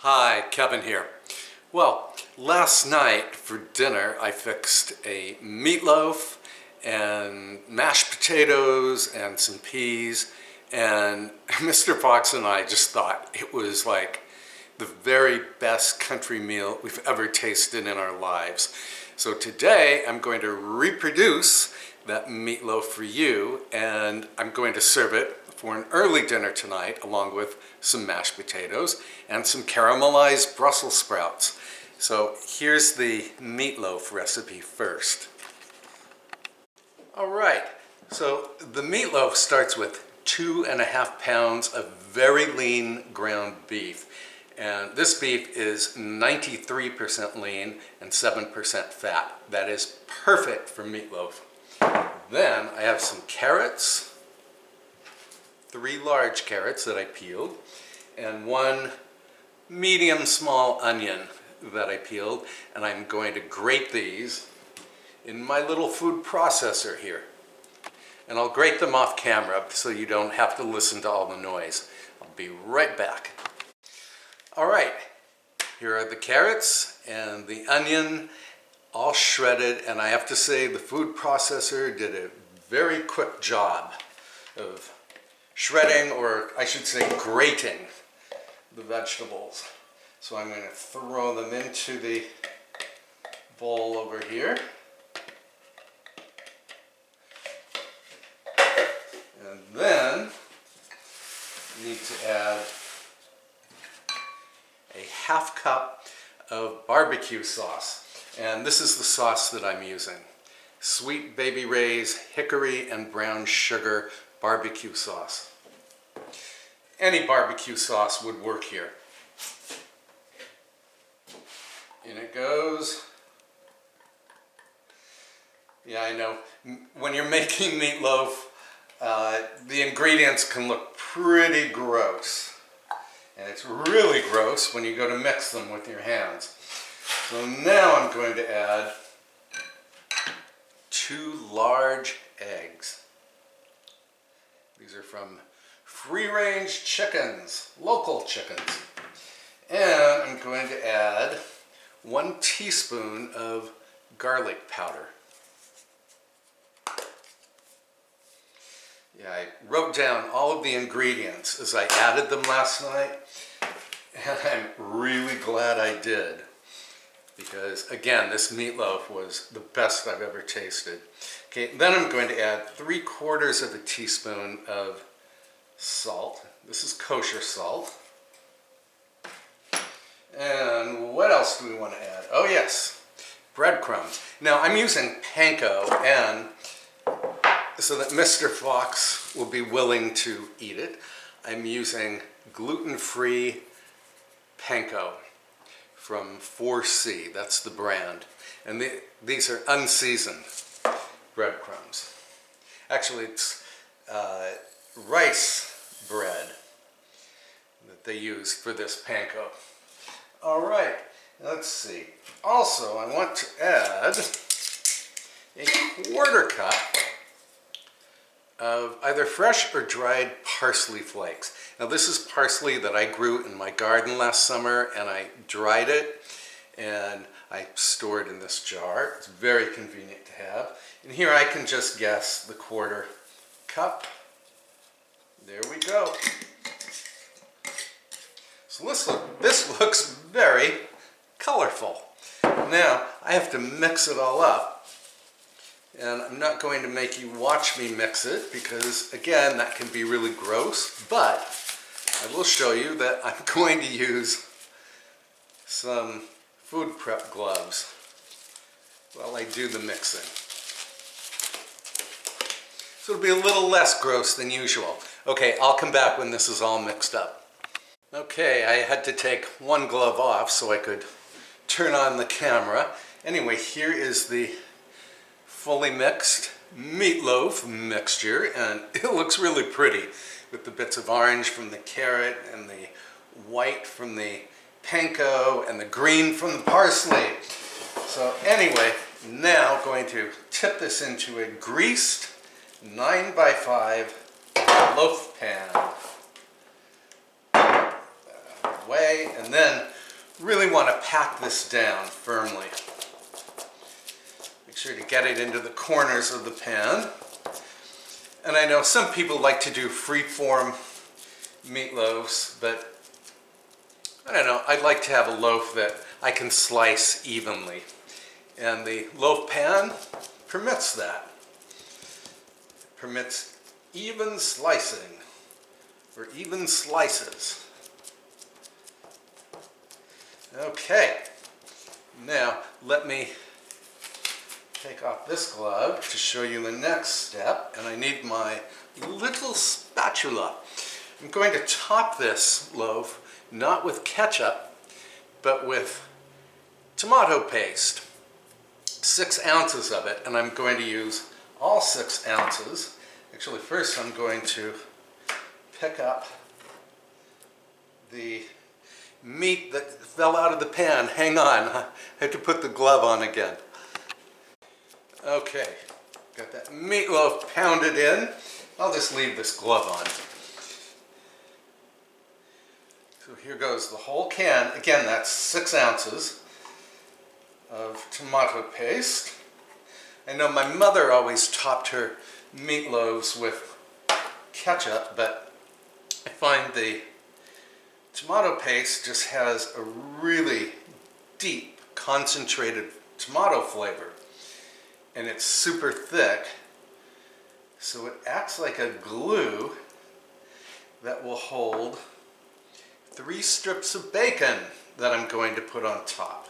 Hi, Kevin here. Well, last night for dinner I fixed a meatloaf and mashed potatoes and some peas, and Mr. Fox and I just thought it was like the very best country meal we've ever tasted in our lives. So today I'm going to reproduce that meatloaf for you, and I'm going to serve it for an early dinner tonight along with some mashed potatoes and some caramelized Brussels sprouts. So here's the meatloaf recipe first. All right, so the meatloaf starts with 2.5 pounds of very lean ground beef. And this beef is 93% lean and 7% fat. That is perfect for meatloaf. Then I have some carrots, 3 large carrots that I peeled, and 1 medium small onion that I peeled, and I'm going to grate these in my little food processor here. And I'll grate them off camera so you don't have to listen to all the noise. I'll be right back. All right, here are the carrots and the onion all shredded, and I have to say the food processor did a very quick job of shredding, or I should say grating, the vegetables. So I'm going to throw them into the bowl over here. And then I need to add a 1/2 cup of barbecue sauce. And this is the sauce that I'm using. Sweet Baby Ray's hickory and brown sugar barbecue sauce. Any barbecue sauce would work here. In it goes. Yeah, I know. When you're making meatloaf, the ingredients can look pretty gross. And it's really gross when you go to mix them with your hands. So now I'm going to add 2 large eggs. These are from free-range chickens, local chickens. And I'm going to add 1 teaspoon of garlic powder. Yeah, I wrote down all of the ingredients as I added them last night, and I'm really glad I did. Because again, this meatloaf was the best I've ever tasted. Okay, then I'm going to add 3/4 of a teaspoon of salt. This is kosher salt. And what else do we want to add? Oh yes, breadcrumbs. Now I'm using Panko, and so that Mr. Fox will be willing to eat it, I'm using gluten-free Panko from 4C, that's the brand. And these are unseasoned breadcrumbs. Actually, it's rice bread that they use for this Panko. All right, let's see. Also, I want to add a 1/4 cup of either fresh or dried parsley flakes. Now this is parsley that I grew in my garden last summer, and I dried it and I stored in this jar. It's very convenient to have. And here I can just guess the 1/4 cup. There we go. So this looks very colorful. Now I have to mix it all up. And I'm not going to make you watch me mix it because, again, that can be really gross, but I will show you that I'm going to use some food prep gloves while I do the mixing. So it'll be a little less gross than usual. Okay, I'll come back when this is all mixed up. Okay, I had to take 1 glove off so I could turn on the camera. Anyway, here is the fully mixed meatloaf mixture, and it looks really pretty with the bits of orange from the carrot and the white from the panko and the green from the parsley. So anyway, now I'm going to tip this into a greased 9x5 loaf pan. way, and then really want to pack this down firmly. Make sure to get it into the corners of the pan. And I know some people like to do free-form meatloaves, but I don't know, I'd like to have a loaf that I can slice evenly. And the loaf pan permits that. It permits even slicing, or even slices. Okay, now let me take off this glove to show you the next step, and I need my little spatula. I'm going to top this loaf not with ketchup, but with tomato paste. 6 ounces of it, and I'm going to use all 6 ounces. Actually, first I'm going to pick up the meat that fell out of the pan. Hang on, I have to put the glove on again. Okay, got that meatloaf pounded in. I'll just leave this glove on. So here goes the whole can. Again, that's 6 ounces of tomato paste. I know my mother always topped her meatloaves with ketchup, but I find the tomato paste just has a really deep, concentrated tomato flavor. And it's super thick, so it acts like a glue that will hold 3 strips of bacon that I'm going to put on top.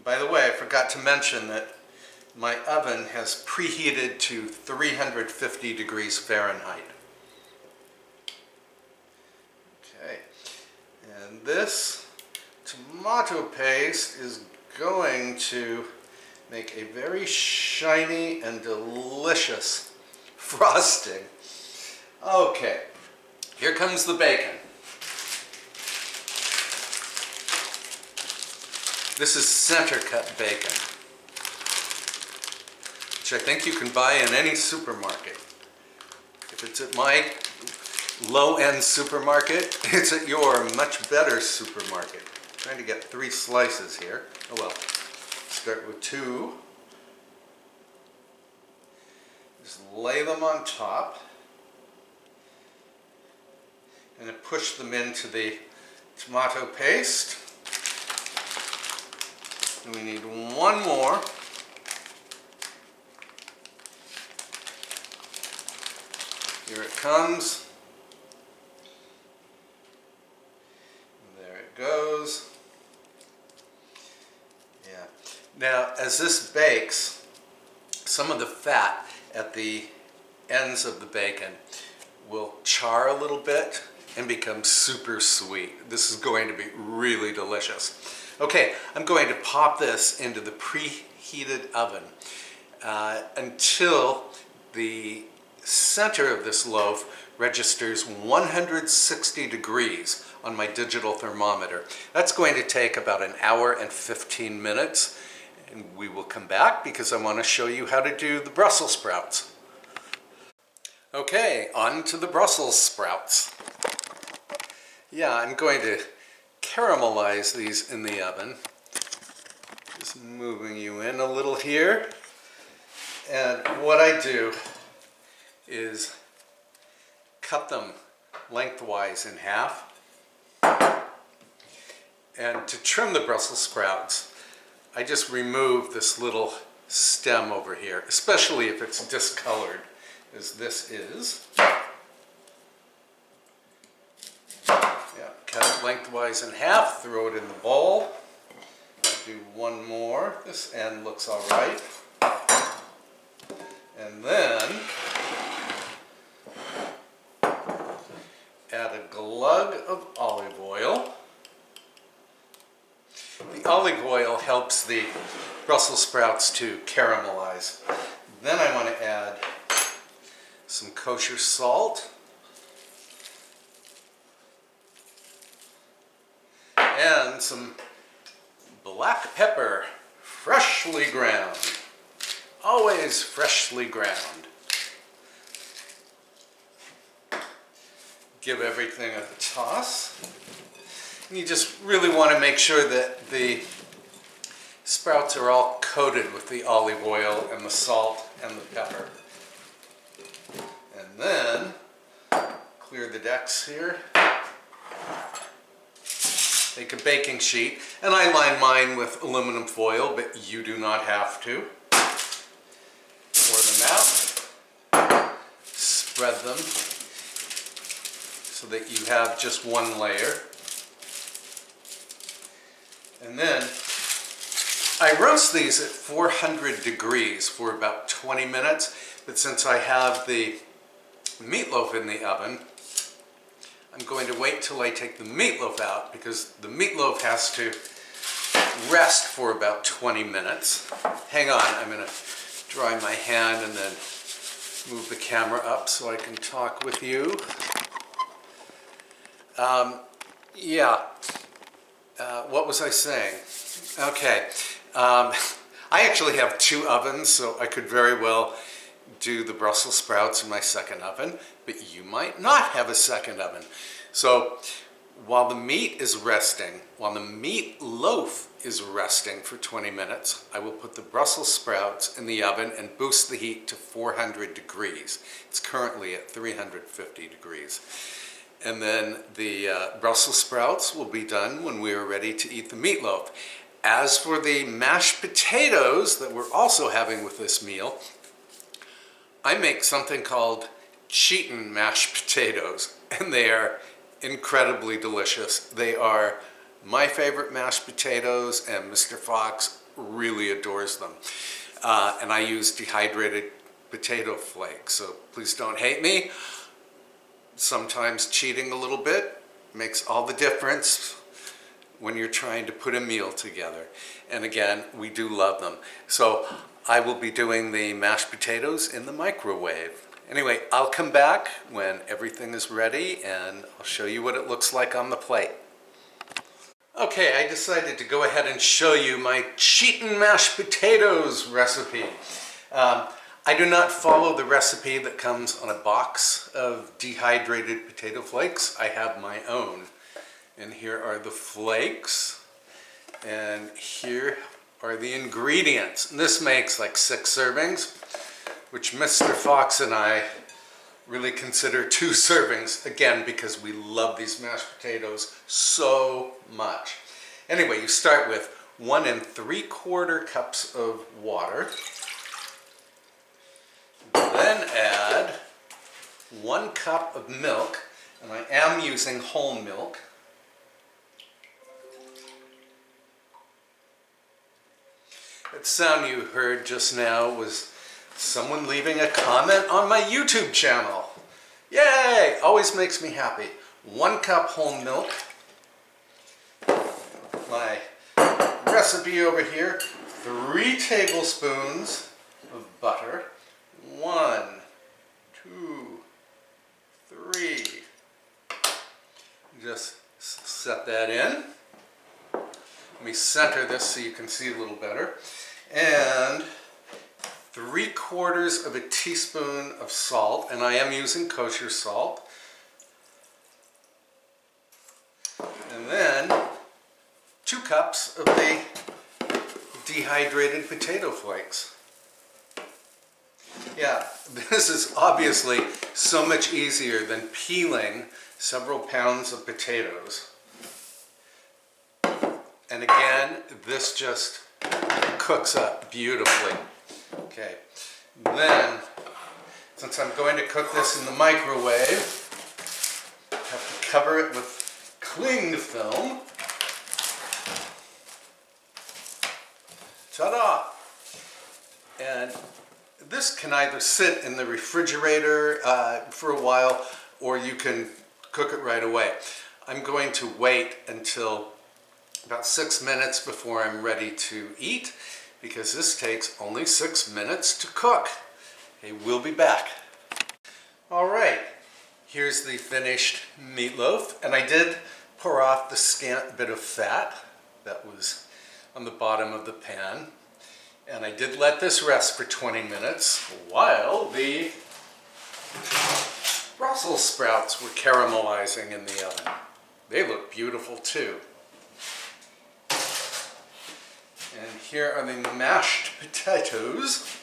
By the way, I forgot to mention that my oven has preheated to 350 degrees Fahrenheit. Okay, and this tomato paste is going to make a very shiny and delicious frosting. Okay, here comes the bacon. This is center cut bacon, which I think you can buy in any supermarket. If it's at my low-end supermarket, it's at your much better supermarket. I'm trying to get 3 slices here. Oh well, start with 2. Just lay them on top and then push them into the tomato paste. And we need 1 more. Here it comes. And there it goes. Yeah. Now, as this bakes, some of the fat at the ends of the bacon will char a little bit and become super sweet. This is going to be really delicious. Okay, I'm going to pop this into the preheated oven until the center of this loaf registers 160 degrees on my digital thermometer. That's going to take about 1 hour and 15 minutes, and we will come back because I want to show you how to do the Brussels sprouts. Okay, on to the Brussels sprouts. Yeah, I'm going to caramelize these in the oven. Just moving you in a little here. And what I do is cut them lengthwise in half. And to trim the Brussels sprouts, I just remove this little stem over here, especially if it's discolored, as this is. Cut it lengthwise in half, throw it in the bowl. Do 1 more. This end looks all right. And then add a glug of olive oil. The olive oil helps the Brussels sprouts to caramelize. Then I want to add some kosher salt. And some black pepper, freshly ground. Always freshly ground. give everything a toss. And you just really want to make sure that the sprouts are all coated with the olive oil and the salt and the pepper. And then clear the decks here. Take a baking sheet, and I line mine with aluminum foil, but you do not have to. Pour them out, spread them so that you have just one layer. And then I roast these at 400 degrees for about 20 minutes, but since I have the meatloaf in the oven, I'm going to wait till I take the meatloaf out because the meatloaf has to rest for about 20 minutes. Hang on, I'm going to dry my hand and then move the camera up so I can talk with you. What was I saying? Okay, I actually have two ovens, so I could very well do the Brussels sprouts in my second oven, but you might not have a second oven. So while the meat is resting, while the meatloaf is resting for 20 minutes, I will put the Brussels sprouts in the oven and boost the heat to 400 degrees. It's currently at 350 degrees. And then the Brussels sprouts will be done when we are ready to eat the meatloaf. As for the mashed potatoes that we're also having with this meal, I make something called Cheatin' mashed potatoes, and they are incredibly delicious. They are my favorite mashed potatoes, and Mr. Fox really adores them. And I use dehydrated potato flakes, so please don't hate me. Sometimes cheating a little bit makes all the difference when you're trying to put a meal together. And again, we do love them. So I will be doing the mashed potatoes in the microwave. Anyway, I'll come back when everything is ready and I'll show you what it looks like on the plate. Okay, I decided to go ahead and show you my Cheatin' mashed potatoes recipe. I do not follow the recipe that comes on a box of dehydrated potato flakes. I have my own. And here are the flakes. And here are the ingredients. And this makes like 6 servings, which Mr. Fox and I really consider 2 servings, again, because we love these mashed potatoes so much. Anyway, you start with 1 3/4 cups of water. Then add 1 cup of milk, and I am using whole milk. That sound you heard just now was someone leaving a comment on my YouTube channel. Yay! Always makes me happy. 1 cup whole milk. My recipe over here, 3 tablespoons of butter. 1, 2, 3. Just set that in. Let me center this so you can see a little better. And 3/4 of a teaspoon of salt, and I am using kosher salt. And then 2 cups of the dehydrated potato flakes. Yeah, this is obviously so much easier than peeling several pounds of potatoes. And again, this just cooks up beautifully. Okay, then, since I'm going to cook this in the microwave, I have to cover it with cling film. Ta-da! And this can either sit in the refrigerator for a while, or you can cook it right away. I'm going to wait until about 6 minutes before I'm ready to eat, because this takes only 6 minutes to cook. Okay, we'll be back. All right, here's the finished meatloaf, and I did pour off the scant bit of fat that was on the bottom of the pan. And I did let this rest for 20 minutes while the Brussels sprouts were caramelizing in the oven. They look beautiful too. And here are the mashed potatoes.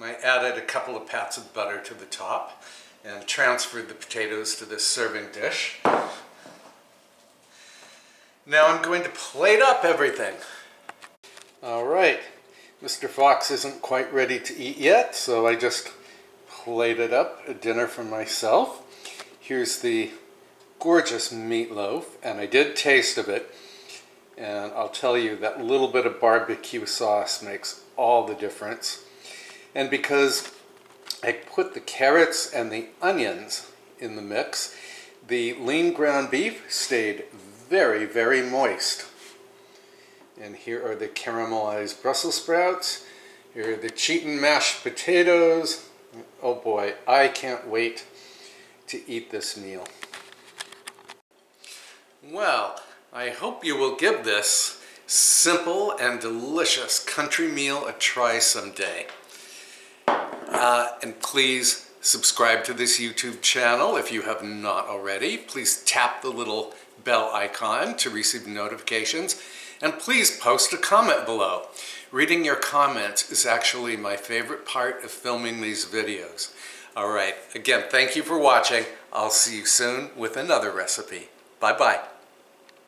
I added a couple of pats of butter to the top and transferred the potatoes to this serving dish. Now I'm going to plate up everything. All right, Mr. Fox isn't quite ready to eat yet, so I just plated up a dinner for myself. Here's the gorgeous meatloaf, and I did taste of it, and I'll tell you that little bit of barbecue sauce makes all the difference. And because I put the carrots and the onions in the mix, the lean ground beef stayed very, very moist. And here are the caramelized Brussels sprouts. Here are the Cheatin' mashed potatoes. Oh boy, I can't wait to eat this meal. Well, I hope you will give this simple and delicious country meal a try someday. And please subscribe to this YouTube channel if you have not already. Please tap the little bell icon to receive notifications. And please post a comment below. Reading your comments is actually my favorite part of filming these videos. All right, again, thank you for watching. I'll see you soon with another recipe. Bye-bye.